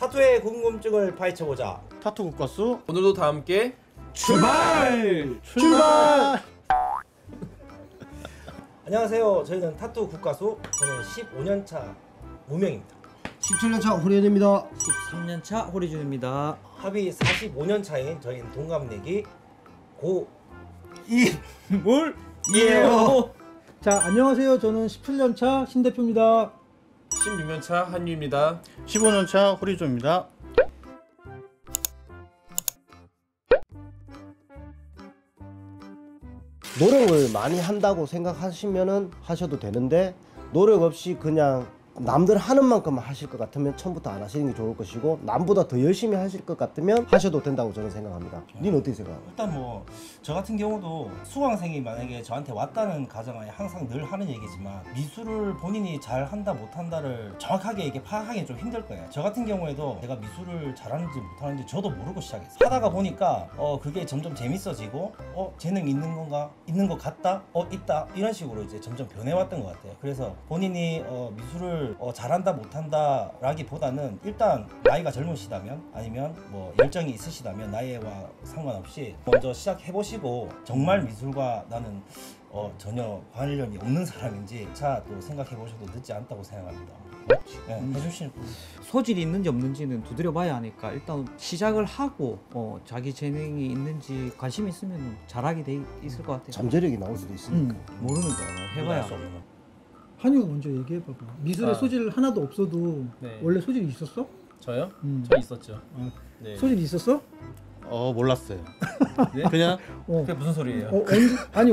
타투의 궁금증을 파헤쳐보자. 타투 국가수 오늘도 다 함께 출발! 안녕하세요. 저희는 타투 국가수. 저는 15년차 무명입니다. 17년차 호리현입니다. 13년차 호리준입니다. 합이 45년 차인 저희는 동갑내기 이에요. 자, 안녕하세요. 저는 17년차 신대표입니다. 16년차 한유입니다. 15년차 호리조입니다. 노력을 많이 한다고 생각하시면은 하셔도 되는데, 노력 없이 그냥 남들 하는 만큼만 하실 것 같으면 처음부터 안 하시는 게 좋을 것이고, 남보다 더 열심히 하실 것 같으면 하셔도 된다고 저는 생각합니다. 니는 어떻게 생각해? 일단 뭐 저 같은 경우도 수강생이 만약에 저한테 왔다는 가정하에 항상 늘 하는 얘기지만, 미술을 본인이 잘 한다 못한다를 정확하게 이게 파악하기 좀 힘들 거예요. 저 같은 경우에도 제가 미술을 잘하는지 못하는지 저도 모르고 시작했어요. 하다가 보니까 그게 점점 재밌어지고 재능 있는 건가? 있는 것 같다? 있다? 이런 식으로 이제 점점 변해왔던 것 같아요. 그래서 본인이 미술을 잘한다 못한다 라기보다는 일단 나이가 젊으시다면, 아니면 뭐 열정이 있으시다면 나이와 상관없이 먼저 시작해보시고, 정말 미술과 나는 전혀 관련이 없는 사람인지 또 생각해보셔도 늦지 않다고 생각합니다. 네, 해주시는 분. 소질이 있는지 없는지는 두드려 봐야 하니까 일단 시작을 하고 자기 재능이 있는지 관심이 있으면 잘하게 돼 있을 것 같아요. 잠재력이 나올 수도 있으니까. 모르는 거야. 해봐야. 수 없는. 한유가 먼저 얘기해봐봐. 미술에 소질 하나도 없어도 네. 원래 소질이 있었어? 저요? 저 있었죠. 네. 소질이 있었어? 몰랐어요. 네? 그냥 그게 무슨 소리예요?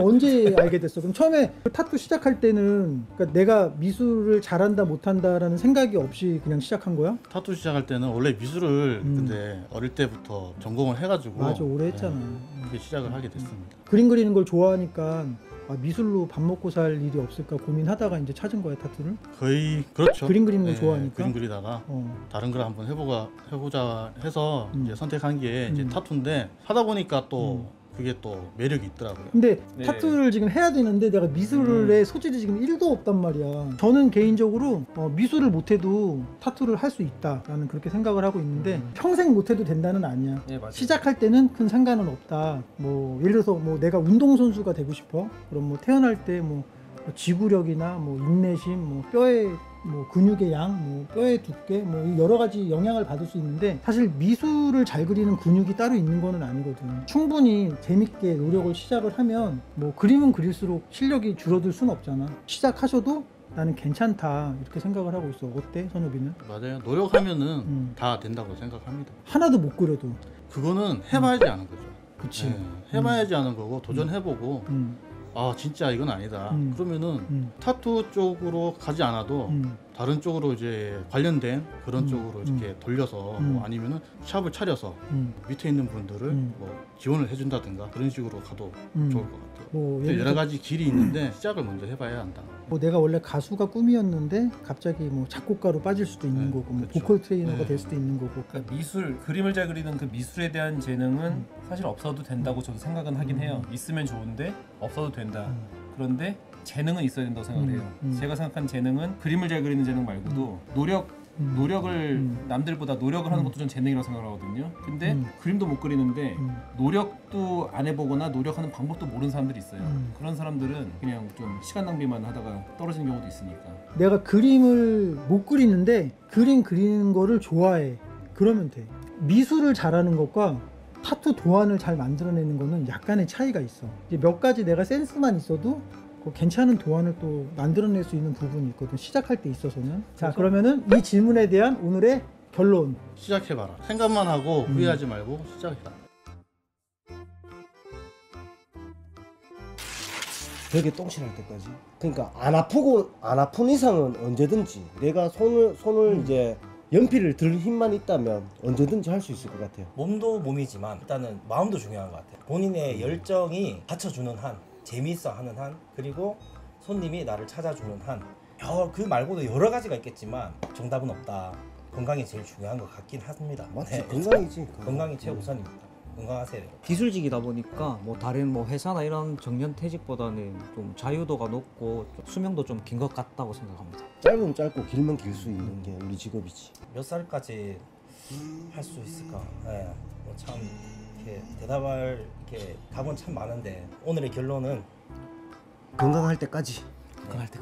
언제 알게 됐어? 그럼 처음에 그 타투 시작할 때는 그러니까 내가 미술을 잘한다 못한다라는 생각이 없이 그냥 시작한 거야? 타투 시작할 때는 원래 미술을 근데 어릴 때부터 전공을 해가지고 맞아, 오래 했잖아. 그렇게 시작을 하게 됐습니다. 그림 그리는 걸 좋아하니까 미술로 밥 먹고 살 일이 없을까 고민하다가 이제 찾은 거야, 타투를? 거의 그렇죠. 그림 그리는 걸 좋아하니까? 그림 그리다가 다른 걸 한번 해보자 해서 이제 선택한 게 이제 타투인데, 하다 보니까 또 그게 또 매력이 있더라고요. 근데 네. 타투를 지금 해야 되는데 내가 미술에 소질이 지금 1도 없단 말이야. 저는 개인적으로 미술을 못해도 타투를 할 수 있다라는 그렇게 생각을 하고 있는데, 평생 못해도 된다는 아니야. 네, 맞아요. 시작할 때는 큰 상관은 없다. 뭐 예를 들어서 뭐 내가 운동선수가 되고 싶어. 그럼 뭐 태어날 때 뭐 지구력이나 뭐 인내심, 뭐 뼈의 뭐 근육의 양, 뭐 뼈의 두께, 뭐 여러 가지 영향을 받을 수 있는데, 사실 미술을 잘 그리는 근육이 따로 있는 거는 아니거든. 충분히 재밌게 노력을 시작을 하면 뭐 그림은 그릴수록 실력이 줄어들 수는 없잖아. 시작하셔도 나는 괜찮다 이렇게 생각을 하고 있어. 어때, 선엽이는? 맞아요. 노력하면은 다 된다고 생각합니다. 하나도 못 그려도. 그거는 해봐야지 아는 거죠. 그치. 해봐야지 아는 거고, 도전해보고 아 진짜 이건 아니다 그러면은 타투 쪽으로 가지 않아도 다른 쪽으로 이제 관련된 그런 쪽으로 이렇게 돌려서 뭐 아니면은 샵을 차려서 밑에 있는 분들을 뭐 지원을 해준다든가 그런 식으로 가도 좋을 것 같아요. 뭐 여러 가지 길이 있는데 시작을 먼저 해봐야 한다. 뭐 내가 원래 가수가 꿈이었는데 갑자기 뭐 작곡가로 빠질 수도 있는 거고, 뭐 그렇죠. 보컬 트레이너가 될 수도 있는 거고. 그러니까 그림을 잘 그리는 그 미술에 대한 재능은 사실 없어도 된다고 저도 생각은 하긴 해요. 있으면 좋은데 없어도 된다. 그런데 재능은 있어야 된다고 생각을 해요. 제가 생각한 재능은 그림을 잘 그리는 재능 말고도 노력을 남들보다 노력을 하는 것도 전 재능이라고 생각을 하거든요. 근데 그림도 못 그리는데 노력도 안 해보거나 노력하는 방법도 모르는 사람들이 있어요. 그런 사람들은 그냥 좀 시간 낭비만 하다가 떨어지는 경우도 있으니까. 내가 그림을 못 그리는데 그림 그리는 거를 좋아해. 그러면 돼. 미술을 잘하는 것과 타투 도안을 잘 만들어내는 거는 약간의 차이가 있어. 이제 몇 가지 내가 센스만 있어도 괜찮은 도안을 또 만들어낼 수 있는 부분이 있거든, 시작할 때 있어서는. 자, 그러면은 이 질문에 대한 오늘의 결론. 시작해봐라. 생각만 하고 후회하지 말고 시작해라. 벽에 똥칠할 때까지. 그러니까 안 아픈 이상은 언제든지 내가 손을 이제 연필을 들 힘만 있다면 언제든지 할 수 있을 것 같아요. 몸도 몸이지만 일단은 마음도 중요한 것 같아요. 본인의 열정이 받쳐주는 한, 재미있어 하는 한, 그리고 손님이 나를 찾아주는 한, 그 말고도 여러 가지가 있겠지만 정답은 없다. 건강이 제일 중요한 것 같긴 합니다. 맞지? 건강이지. 건강이 최우선입니다. 건강하세요. 기술직이다 보니까 뭐 다른 뭐 회사나 이런 정년퇴직보다는 좀 자유도가 높고 좀 수명도 좀 긴 것 같다고 생각합니다. 짧으면 짧고 길면 길 수 있는 게 우리 직업이지. 몇 살까지 할 수 있을까? 네, 참 이렇게 대답할 이렇게 답은 참 많은데 오늘의 결론은 건강할 때까지.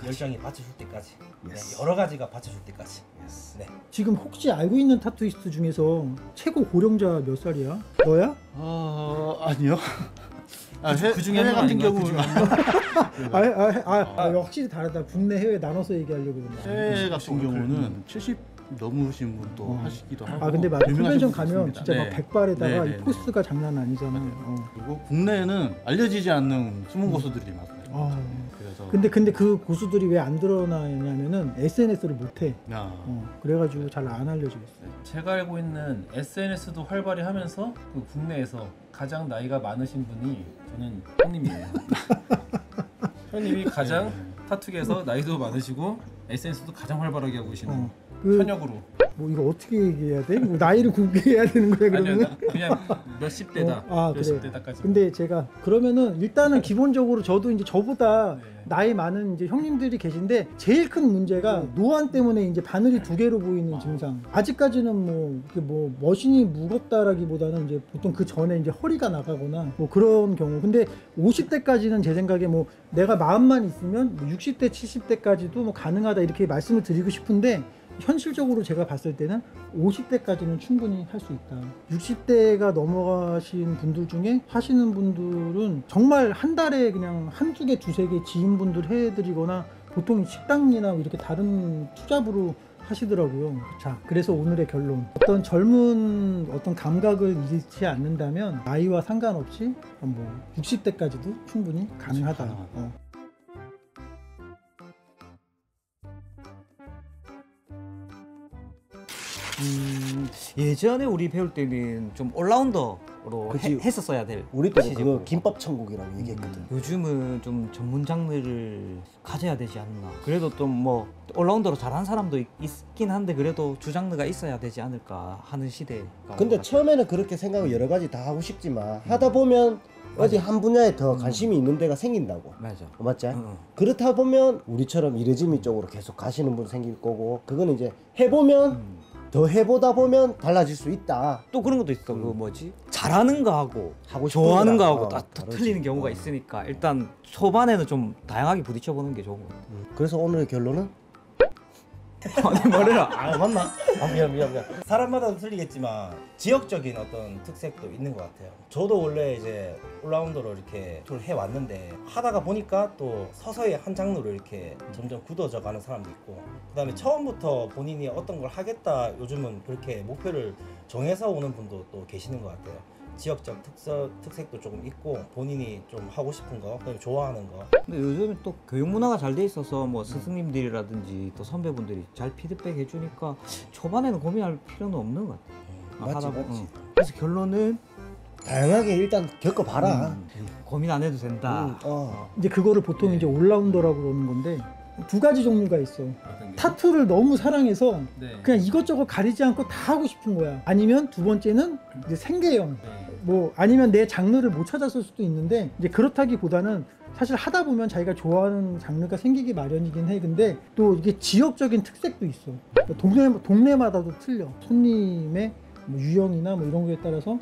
열정이 받쳐줄 때까지. 네, 여러 가지가 받쳐줄 때까지. 네. 지금 혹시 알고 있는 타투이스트 중에서 최고 고령자 몇 살이야? 너야? 아니요. 그 중에 해외 한 명 같은 아닌가요? 그 경우는 중에 확실히 다르다. 국내 해외 나눠서 얘기하려고 그런다. 해외 같은 경우는 70 넘으신 분도 하시기도 하고. 근데 맞아. 유명하신 컨벤션 가면 분도 진짜 있습니다. 막 백발에다가 네, 이 네, 포스가 장난 아니잖아. 그리고 국내에는 알려지지 않는 숨은 고수들이 많아요. 그래서 근데 그 고수들이 왜 안 드러나냐면은 SNS를 못해. 야, 그래가지고 잘 안 알려지고 있어. 제가 알고 있는 SNS도 활발히 하면서 그 국내에서 가장 나이가 많으신 분이 저는 형님이에요. 형님이 가장 타투계에서 나이도 많으시고 SNS도 가장 활발하게 하고 계시는 현역으로. 뭐 이거 어떻게 얘기해야 돼? 뭐 나이를 공개해야 되는 거야 그러면? 아니요, 그냥 몇십 대다. 몇십 대다까지. 근데 제가 그러면은 일단은 기본적으로 저도 이제 저보다 네. 나이 많은 이제 형님들이 계신데 제일 큰 문제가 노안 때문에 이제 바늘이 두 개로 보이는 증상. 아직까지는 뭐 이렇게 뭐 머신이 무겁다라기보다는 이제 보통 그 전에 이제 허리가 나가거나 뭐 그런 경우. 근데 50대까지는 제 생각에 뭐 내가 마음만 있으면 뭐 60대, 70대까지도 뭐 가능하다 이렇게 말씀을 드리고 싶은데. 현실적으로 제가 봤을 때는 50대까지는 충분히 할 수 있다. 60대가 넘어가신 분들 중에 하시는 분들은 정말 한 달에 그냥 한두 개, 두세 개 지인분들 해드리거나 보통 식당이나 이렇게 다른 투잡으로 하시더라고요. 자, 그래서 오늘의 결론. 어떤 젊은 어떤 감각을 잃지 않는다면 나이와 상관없이 뭐 60대까지도 충분히 가능하다. 예전에 우리 배울 때는 좀 올라운더로 그치. 했었어야 될 우리 때는 시기고. 그거 김밥 천국이라고 얘기했거든. 요즘은 좀 전문 장르를 가져야 되지 않나. 그래도 좀 뭐 올라운더로 잘하는 사람도 있긴 한데 그래도 주 장르가 있어야 되지 않을까 하는 시대가. 근데 처음에는 그렇게 생각을 여러 가지 다 하고 싶지만 하다 보면 어디 한 분야에 더 관심이 있는 데가 생긴다고. 맞아. 맞지? 그렇다 보면 우리처럼 이레지미 쪽으로 계속 가시는 분 생길 거고, 그거는 이제 해보면 더 해보다 보면 달라질 수 있다. 또 그런 것도 있어. 그 뭐지? 잘하는 거하고 하고 싶은 좋아하는 거랑, 거하고 다 다르지. 틀리는 경우가 있으니까 일단 초반에는 좀 다양하게 부딪혀 보는 게 좋은 것 같아. 그래서 오늘의 결론은? 아니 말해라. 아 맞나? 아 미안. 사람마다 틀리겠지만 지역적인 어떤 특색도 있는 것 같아요. 저도 원래 이제 올라운더로 이렇게 툴 해왔는데 하다가 보니까 또 서서히 한 장르로 이렇게 점점 굳어져 가는 사람도 있고, 그다음에 처음부터 본인이 어떤 걸 하겠다 요즘은 그렇게 목표를 정해서 오는 분도 또 계시는 것 같아요. 지역적 특색도 조금 있고 본인이 좀 하고 싶은 거, 그다음에 좋아하는 거. 근데 요즘에 또 교육 문화가 잘 돼 있어서 뭐 스승님들이라든지 또 선배분들이 잘 피드백 해주니까 초반에는 고민할 필요는 없는 것 같아. 맞지, 하다 맞지. 그래서 결론은 다양하게 일단 겪어봐라. 고민 안 해도 된다. 이제 그거를 보통 이제 올라운더라고 그러는 건데 두 가지 종류가 있어. 타투를 너무 사랑해서 그냥 이것저것 가리지 않고 다 하고 싶은 거야. 아니면 두 번째는 이제 생계형. 뭐 아니면 내 장르를 못 찾았을 수도 있는데 이제 그렇다기보다는 사실 하다 보면 자기가 좋아하는 장르가 생기기 마련이긴 해. 근데 또 이게 지역적인 특색도 있어. 동네마다도 틀려. 손님의 뭐 유형이나 뭐 이런 거에 따라서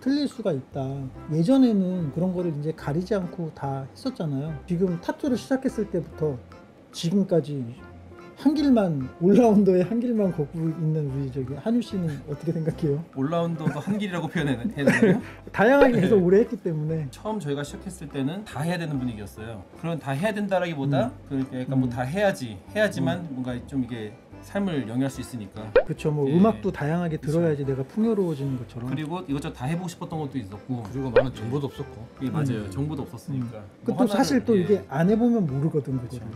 틀릴 수가 있다. 예전에는 그런 거를 이제 가리지 않고 다 했었잖아요. 지금 타투를 시작했을 때부터 지금까지 한 길만, 올라운더의 한 길만 걷고 있는 우리 저기 한유 씨는 어떻게 생각해요? 올라운더도 한 길이라고 표현해야 되나요? 다양하게 계속 오래 했기 때문에. 처음 저희가 시작했을 때는 다 해야 되는 분위기였어요. 그런 다 해야 된다라기보다 약간 뭐 다 해야지만 뭔가 좀 이게 삶을 영위할 수 있으니까. 그렇죠. 뭐 예. 음악도 다양하게 들어야지 내가 풍요로워지는 것처럼. 그리고 이것저것 다 해보고 싶었던 것도 있었고. 그리고 많은 정보도 없었고. 예, 맞아요. 정보도 없었으니까. 그 뭐 또 사실 하나를, 또 예, 이게 안 해보면 모르거든 그거를.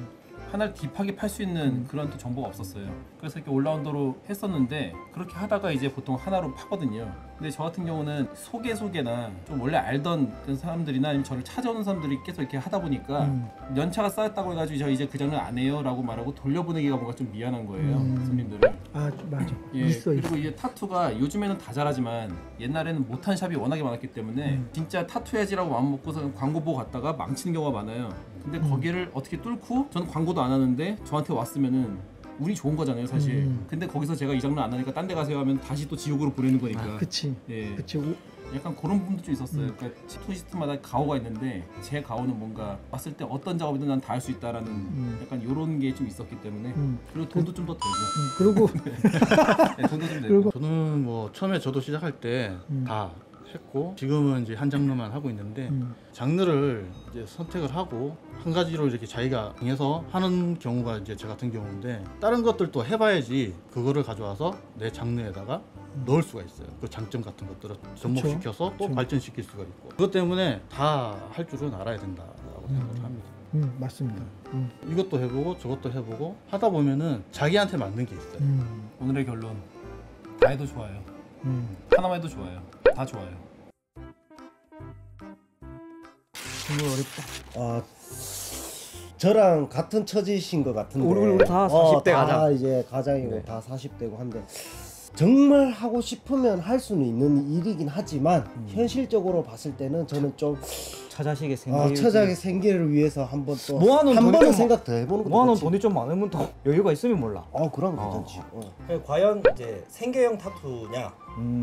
하나를 딥하게 팔 수 있는 그런 또 정보가 없었어요. 그래서 이렇게 올라운더로 했었는데 그렇게 하다가 이제 보통 하나로 파거든요. 근데 저 같은 경우는 소개나 좀 원래 알던 그런 사람들이나 아니면 저를 찾아오는 사람들이 계속 이렇게 하다 보니까 연차가 쌓였다고 해가지고 저 이제 그 장르 안 해요 라고 말하고 돌려보내기가 뭔가 좀 미안한 거예요. 손님들을. 아 맞아. 예, 있어. 그리고 이제 타투가 요즘에는 다 잘하지만 옛날에는 못한 샵이 워낙에 많았기 때문에 진짜 타투 해야지라고 마음먹고서 광고 보고 갔다가 망치는 경우가 많아요. 근데 거기를 어떻게 뚫고 저는 광고도 안 하는데 저한테 왔으면은 운이 좋은 거잖아요 사실. 근데 거기서 제가 이 장르 안 하니까 딴 데 가세요 하면 다시 또 지옥으로 보내는 거니까. 그치. 예. 그치. 약간 그런 부분도 좀 있었어요. 그러니까 투시스트마다 가오가 있는데 제 가오는 뭔가 봤을 때 어떤 작업이든 난 다 할 수 있다라는 약간 이런 게 좀 있었기 때문에 그리고 돈도 좀 더 되고 그리고 네, 돈도 좀 되고 저는 뭐 처음에 저도 시작할 때 다 했고 지금은 이제 한 장르만 하고 있는데 장르를 이제 선택을 하고 한 가지로 이렇게 자기가 정해서 하는 경우가 이제 저 같은 경우인데 다른 것들도 해봐야지 그거를 가져와서 내 장르에다가 넣을 수가 있어요. 그 장점 같은 것들을 접목시켜서 또 발전시킬 수가 있고 그것 때문에 다 할 줄은 알아야 된다라고 생각을 합니다. 맞습니다. 이것도 해보고 저것도 해보고 하다 보면은 자기한테 맞는 게 있어요. 오늘의 결론 다 해도 좋아요. 하나만 해도 좋아요. 다 좋아요. 정말 어렵다. 저랑 같은 처지신 것 같은데 우리 다 40대 다 가장. 이제 가장이고 네. 다 40대고 한데 정말 하고 싶으면 할 수는 있는 일이긴 하지만 현실적으로 봤을 때는 저는 좀 처자식의 생계. 처자의 생계를 위해서 한번 또 모아놓은 한 돈이 번은 좀 생각 더 해보는 것도 모아놓은 좋지. 돈이 좀 많으면 또 여유가 있으면 몰라. 그럼 괜찮지. 과연 이제 생계형 타투냐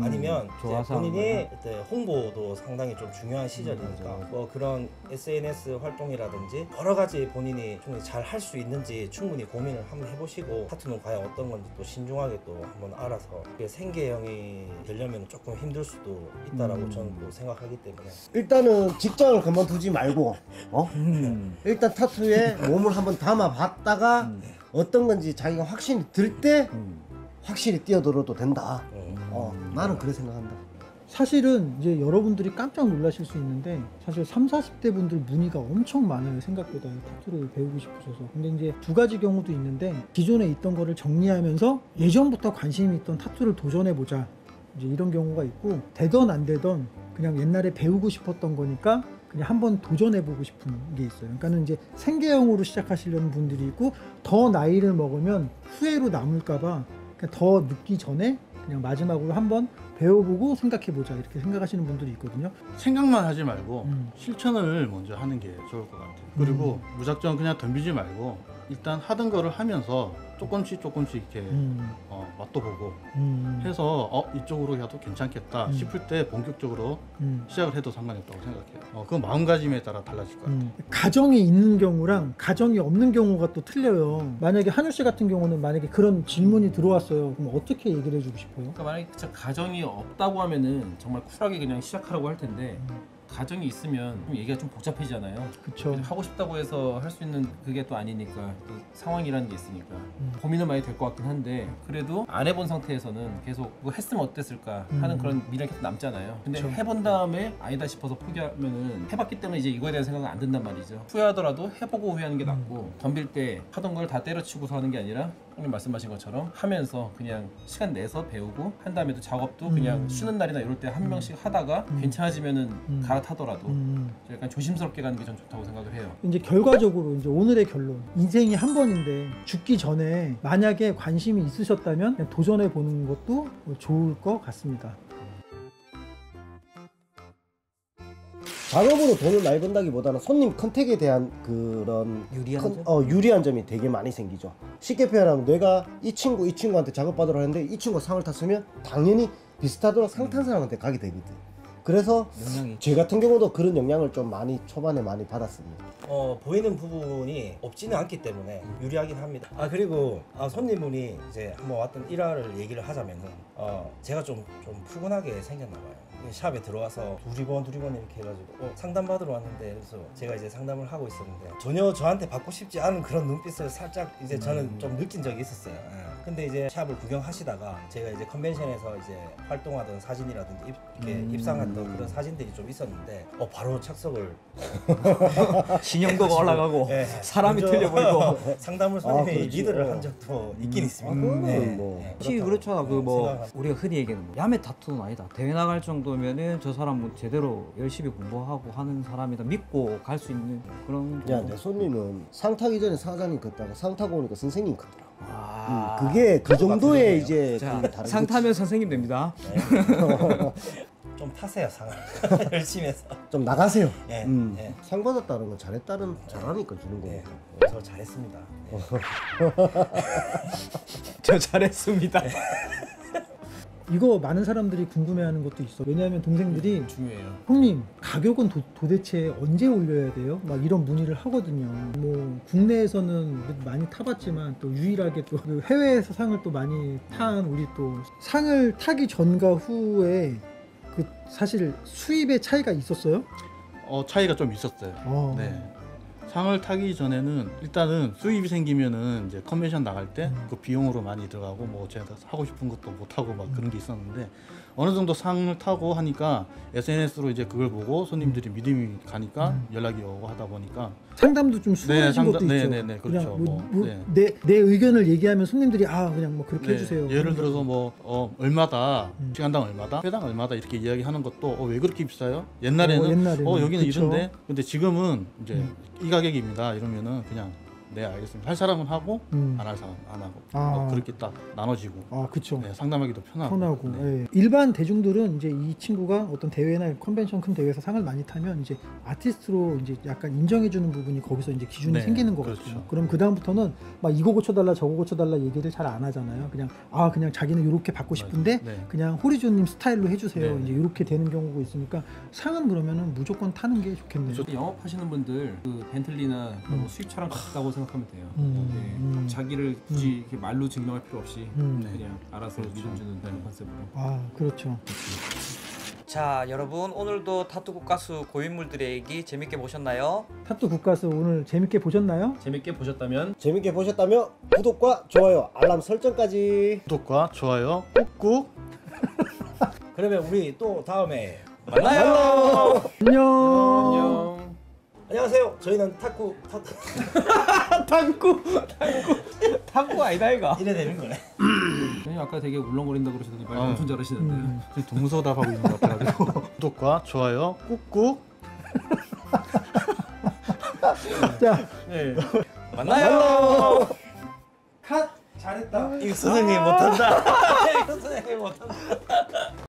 아니면 이제 좋아서 본인이 하는 그때 홍보도 상당히 좀 중요한 시절이니까 뭐 그런 SNS 활동이라든지 여러 가지 본인이 충분히 잘 할 수 있는지 충분히 고민을 한번 해보시고 타투는 과연 어떤 건지 또 신중하게 또 한번 알아서 그게 생계형이 되려면 조금 힘들 수도 있다라고 저는 또 생각하기 때문에 일단은 직장을 그만두지 말고 일단 타투에 몸을 한번 담아봤다가 어떤 건지 자기가 확신이 들 때 확실히 뛰어들어도 된다. 나는 그래 생각한다. 사실은 이제 여러분들이 깜짝 놀라실 수 있는데 사실 30, 40대 분들 문의가 엄청 많아요. 생각보다 타투를 배우고 싶으셔서. 근데 이제 두 가지 경우도 있는데 기존에 있던 거를 정리하면서 예전부터 관심이 있던 타투를 도전해보자 이제 이런 경우가 있고 되던 안 되던 그냥 옛날에 배우고 싶었던 거니까 그냥 한번 도전해보고 싶은 게 있어요. 그러니까는 이제 생계형으로 시작하시려는 분들이 있고 더 나이를 먹으면 후회로 남을까봐 더 늦기 전에 그냥 마지막으로 한번 배워보고 생각해보자 이렇게 생각하시는 분들이 있거든요. 생각만 하지 말고 실천을 먼저 하는 게 좋을 것 같아요. 그리고 무작정 그냥 덤비지 말고 일단 하던 거를 하면서 조금씩 이렇게 맛도 보고 해서 이쪽으로 해도 괜찮겠다 싶을 때 본격적으로 시작을 해도 상관이 없다고 생각해요. 그건 마음가짐에 따라 달라질 것 같아요. 가정이 있는 경우랑 가정이 없는 경우가 또 틀려요. 만약에 한율 씨 같은 경우는 만약에 그런 질문이 들어왔어요. 그럼 어떻게 얘기를 해주고 싶어요? 그러니까 만약에 진짜 가정이 없다고 하면은 정말 쿨하게 그냥 시작하라고 할 텐데 가정이 있으면 좀 얘기가 좀 복잡해지잖아요. 그쵸. 하고 싶다고 해서 할 수 있는 그게 또 아니니까 또 상황이라는 게 있으니까 고민은 많이 될 것 같긴 한데 그래도 안 해본 상태에서는 계속 그거 했으면 어땠을까 하는 그런 미련이 계속 남잖아요. 근데 해본 다음에 아니다 싶어서 포기하면은 해봤기 때문에 이제 이거에 대한 생각은 안 든단 말이죠. 후회하더라도 해보고 후회하는 게 낫고 덤빌 때 하던 걸 다 때려치고서 하는 게 아니라 형님 말씀하신 것처럼 하면서 그냥 시간 내서 배우고 한 다음에도 작업도 그냥 쉬는 날이나 이럴 때 한 명씩 하다가 괜찮아지면은 갈아타더라도 약간 조심스럽게 가는 게 전 좋다고 생각을 해요. 이제 결과적으로 이제 오늘의 결론. 인생이 한 번인데 죽기 전에 만약에 관심이 있으셨다면 그냥 도전해 보는 것도 좋을 것 같습니다. 작업으로 돈을 많이 번다기보다는 손님 컨택에 대한 그런 유리한 점? 유리한 점이 되게 많이 생기죠. 쉽게 표현하면 내가 이 친구한테 작업받으러 하는데 이 친구가 상을 탔으면 당연히 비슷하도록 상 탄 사람한테 가게 되거든. 그래서 영향이 제 같은 경우도 그런 영향을 좀 많이 초반에 많이 받았습니다. 보이는 부분이 없지는 않기 때문에 유리하긴 합니다. 그리고 손님분이 이제 한번 왔던 일화를 얘기를 하자면은 제가 좀 푸근하게 생겼나 봐요. 샵에 들어와서 두리번 이렇게 해가지고 상담받으러 왔는데 그래서 제가 이제 상담을 하고 있었는데 전혀 저한테 받고 싶지 않은 그런 눈빛을 살짝 이제 저는 좀 느낀 적이 있었어요. 근데 이제 샵을 구경하시다가 제가 이제 컨벤션에서 이제 활동하던 사진이라든지 이렇게 입상했던 그런 사진들이 좀 있었는데 바로 착석을 신용도가 올라가고 네, 사람이 먼저 틀려 보이고 상담을 손님이 그렇지. 리드를 한 적도 있긴 있습니다. 그거는 뭐. 확실히 그렇잖아. 그 뭐 우리가 흔히 얘기하는 뭐 야매 타투는 아니다. 대회 나갈 정도면은 저 사람은 제대로 열심히 공부하고 하는 사람이다. 믿고 갈 수 있는 그런. 야, 내 손님은 상 타기 전에 사장님 컸다가 상 타고 오니까 선생님 컸더라. 아, 그게 그 정도의 이제 자, 그게 다른 상 거지. 타면 선생님 됩니다. 좀 타세요 상을 열심히 해서. 좀 나가세요. 예, 예. 상 받았다는 건 잘했다는 잘하니까 주는 거예요. 저 잘했습니다. 예. 저 잘했습니다. 이거 많은 사람들이 궁금해하는 것도 있어. 왜냐하면 동생들이 중요해요. 형님 가격은 도대체 언제 올려야 돼요? 막 이런 문의를 하거든요. 뭐 국내에서는 많이 타봤지만 또 유일하게 또 그 해외에서 상을 또 많이 탄 우리 또 상을 타기 전과 후에 그 사실 수입의 차이가 있었어요? 차이가 좀 있었어요. 네. 상을 타기 전에는 일단은 수입이 생기면은 이제 컨벤션 나갈 때 그 비용으로 많이 들어가고 뭐 제가 하고 싶은 것도 못 하고 막 그런 게 있었는데 어느 정도 상을 타고 하니까 SNS로 이제 그걸 보고 손님들이 믿음이 가니까 연락이 오고 하다 보니까 상담도 좀 수월해진 것도 있죠. 네네네 그렇죠. 그냥 내 의견을 얘기하면 손님들이 그냥 뭐 그렇게 해주세요. 예를 들어서 뭐 얼마다 시간당 얼마다 회당 얼마다 이렇게 이야기하는 것도 왜 그렇게 비싸요? 옛날에는 여기는 그쵸. 이런데 근데 지금은 이제 이 가격입니다 이러면은 그냥 네 알겠습니다 할 사람은 하고 안 할 사람 안 하고 뭐 그렇게 딱 나눠지고 그쵸. 네, 상담하기도 편하고 네. 예. 일반 대중들은 이제 이 친구가 어떤 대회나 컨벤션 큰 대회에서 상을 많이 타면 이제 아티스트로 이제 약간 인정해주는 부분이 거기서 이제 기준이 네, 생기는 것 그렇죠. 같아요. 그럼 그 다음부터는 막 이거 고쳐달라 저거 고쳐달라 얘기를 잘 안 하잖아요. 그냥 자기는 이렇게 받고 싶은데 네. 그냥 호리조님 스타일로 해주세요. 네. 이제 이렇게 되는 경우가 있으니까 상은 그러면은 무조건 타는 게 좋겠네요. 영업하시는 분들 그 벤틀리나 뭐 수입차랑 같다고 생각하면 돼요. 음. 자기를 굳이 이렇게 말로 증명할 필요 없이 음. 그냥 알아서 믿어주는 그런 컨셉으로. 그렇죠. 자, 여러분 오늘도 타투국 가수 고인물들의 얘기 재밌게 보셨나요? 타투 국가스 오늘 재밌게 보셨나요? 재밌게 보셨다면 재밌게 보셨다면 구독과 좋아요, 알람 설정까지. 구독과 좋아요 꾹꾹 그러면 우리 또 다음에 만나요. 안녕. 안녕. 안녕하세요. 저희는 탁구 아니다 이거. 이래 되는 거네. 형님 아까 되게 울렁거린다고 그러시더니 말 엄청 잘하시는데요. 동서답하고 있는 것 같아가지고 구독과 좋아요 꾹꾹 자, 만나요. 컷. 잘했다. 이거 선생님이 못한다. 이거 선생님이 못한다.